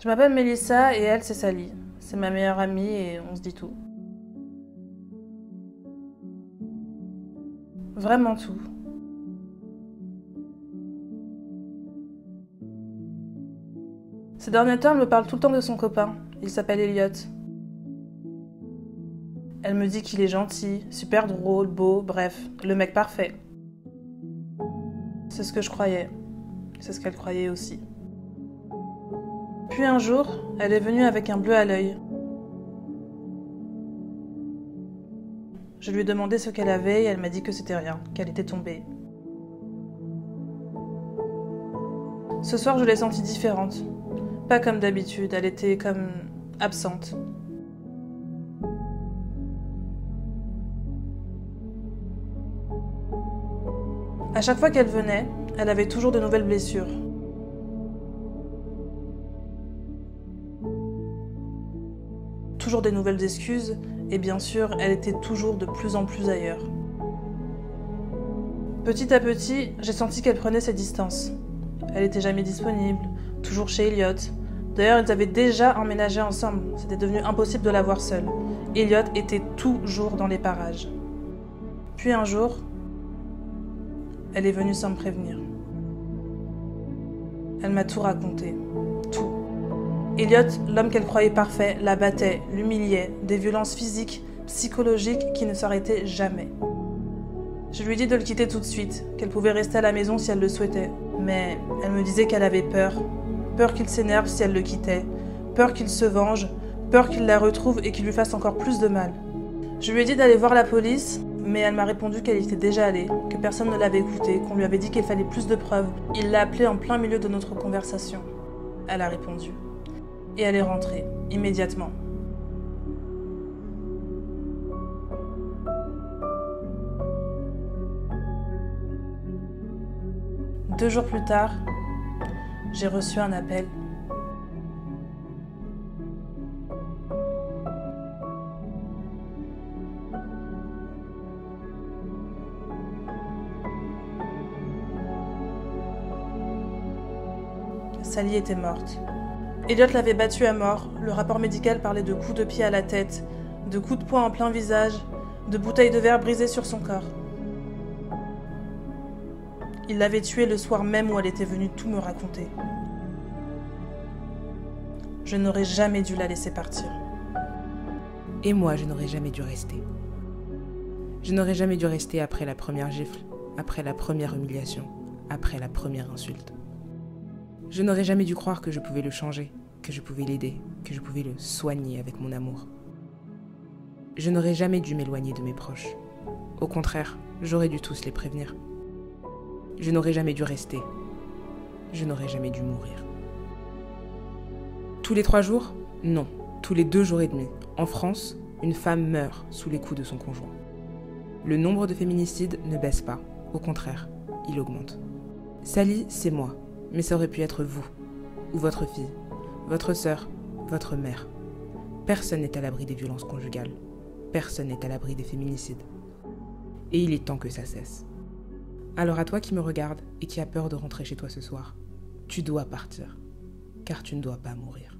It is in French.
Je m'appelle Mélissa et elle, c'est Sally. C'est ma meilleure amie et on se dit tout. Vraiment tout. Ces derniers temps, elle me parle tout le temps de son copain. Il s'appelle Elliot. Elle me dit qu'il est gentil, super drôle, beau, bref, le mec parfait. C'est ce que je croyais. C'est ce qu'elle croyait aussi. Puis un jour, elle est venue avec un bleu à l'œil. Je lui ai demandé ce qu'elle avait et elle m'a dit que c'était rien, qu'elle était tombée. Ce soir, je l'ai sentie différente. Pas comme d'habitude, elle était comme absente. À chaque fois qu'elle venait, elle avait toujours de nouvelles blessures. Toujours des nouvelles excuses, et bien sûr, elle était toujours de plus en plus ailleurs. Petit à petit, j'ai senti qu'elle prenait ses distances. Elle était jamais disponible, toujours chez Elliot. D'ailleurs, ils avaient déjà emménagé ensemble, c'était devenu impossible de la voir seule. Elliot était toujours dans les parages. Puis un jour, elle est venue sans me prévenir. Elle m'a tout raconté, tout. Elliot, l'homme qu'elle croyait parfait, la battait, l'humiliait, des violences physiques, psychologiques qui ne s'arrêtaient jamais. Je lui ai dit de le quitter tout de suite, qu'elle pouvait rester à la maison si elle le souhaitait. Mais elle me disait qu'elle avait peur. Peur qu'il s'énerve si elle le quittait. Peur qu'il se venge. Peur qu'il la retrouve et qu'il lui fasse encore plus de mal. Je lui ai dit d'aller voir la police, mais elle m'a répondu qu'elle y était déjà allée, que personne ne l'avait écoutée, qu'on lui avait dit qu'il fallait plus de preuves. Il l'a appelée en plein milieu de notre conversation. Elle a répondu. Et elle est rentrée, immédiatement. Deux jours plus tard, j'ai reçu un appel. Sally était morte. Elliot l'avait battue à mort. Le rapport médical parlait de coups de pied à la tête, de coups de poing en plein visage, de bouteilles de verre brisées sur son corps. Il l'avait tuée le soir même où elle était venue tout me raconter. Je n'aurais jamais dû la laisser partir. Et moi, je n'aurais jamais dû rester. Je n'aurais jamais dû rester après la première gifle, après la première humiliation, après la première insulte. Je n'aurais jamais dû croire que je pouvais le changer, que je pouvais l'aider, que je pouvais le soigner avec mon amour. Je n'aurais jamais dû m'éloigner de mes proches. Au contraire, j'aurais dû tous les prévenir. Je n'aurais jamais dû rester. Je n'aurais jamais dû mourir. Tous les 3 jours? Non. Tous les 2 jours et demi. En France, une femme meurt sous les coups de son conjoint. Le nombre de féminicides ne baisse pas. Au contraire, il augmente. Sally, c'est moi. Mais ça aurait pu être vous, ou votre fille, votre sœur, votre mère. Personne n'est à l'abri des violences conjugales. Personne n'est à l'abri des féminicides. Et il est temps que ça cesse. Alors à toi qui me regarde et qui a peur de rentrer chez toi ce soir, tu dois partir, car tu ne dois pas mourir.